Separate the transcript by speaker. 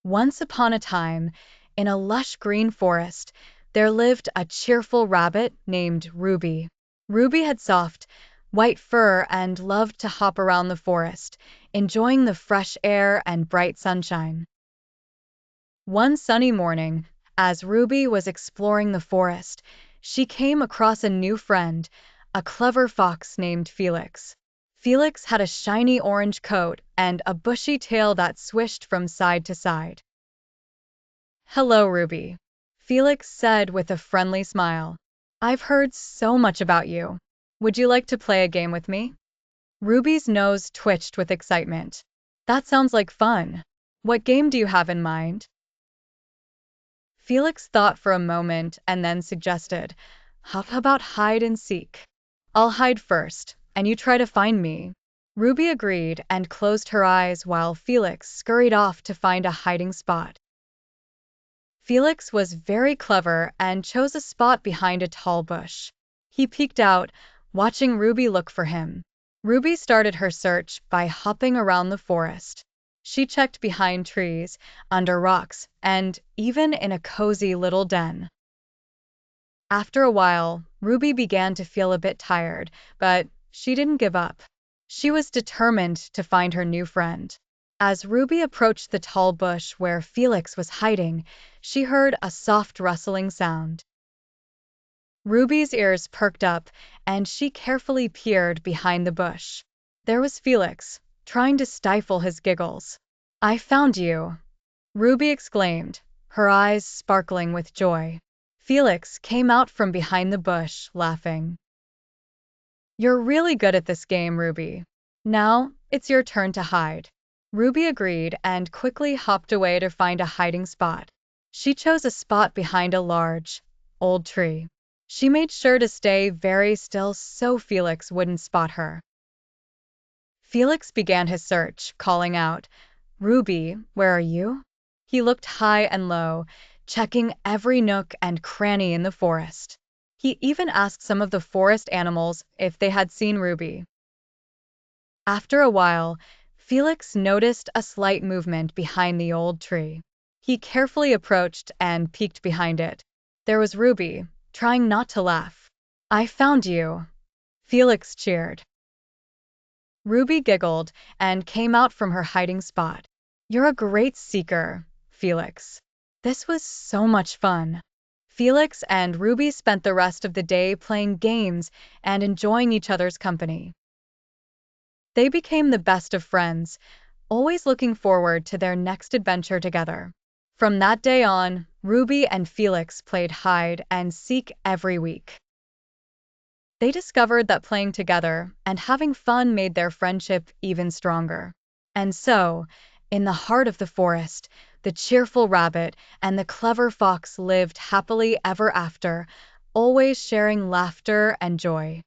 Speaker 1: Once upon a time, in a lush green forest, there lived a cheerful rabbit named Ruby. Ruby had soft, white fur and loved to hop around the forest, enjoying the fresh air and bright sunshine. One sunny morning, as Ruby was exploring the forest, she came across a new friend, a clever fox named Felix. Felix had a shiny orange coat and a bushy tail that swished from side to side. "Hello, Ruby," Felix said with a friendly smile. "I've heard so much about you. Would you like to play a game with me?" Ruby's nose twitched with excitement. "That sounds like fun. What game do you have in mind?" Felix thought for a moment and then suggested, "How about hide and seek? I'll hide first, and you try to find me." Ruby agreed and closed her eyes while Felix scurried off to find a hiding spot. Felix was very clever and chose a spot behind a tall bush. He peeked out, watching Ruby look for him. Ruby started her search by hopping around the forest. She checked behind trees, under rocks, and even in a cozy little den. After a while, Ruby began to feel a bit tired, but she didn't give up. She was determined to find her new friend. As Ruby approached the tall bush where Felix was hiding, she heard a soft rustling sound. Ruby's ears perked up, and she carefully peered behind the bush. There was Felix, trying to stifle his giggles. "I found you!" Ruby exclaimed, her eyes sparkling with joy. Felix came out from behind the bush, laughing. "You're really good at this game, Ruby. Now, it's your turn to hide." Ruby agreed and quickly hopped away to find a hiding spot. She chose a spot behind a large, old tree. She made sure to stay very still so Felix wouldn't spot her. Felix began his search, calling out, "Ruby, where are you?" He looked high and low, checking every nook and cranny in the forest. He even asked some of the forest animals if they had seen Ruby. After a while, Felix noticed a slight movement behind the old tree. He carefully approached and peeked behind it. There was Ruby, trying not to laugh. "I found you!" Felix cheered. Ruby giggled and came out from her hiding spot. "You're a great seeker, Felix. This was so much fun." Felix and Ruby spent the rest of the day playing games and enjoying each other's company. They became the best of friends, always looking forward to their next adventure together. From that day on, Ruby and Felix played hide and seek every week. They discovered that playing together and having fun made their friendship even stronger. And so, in the heart of the forest, the cheerful rabbit and the clever fox lived happily ever after, always sharing laughter and joy.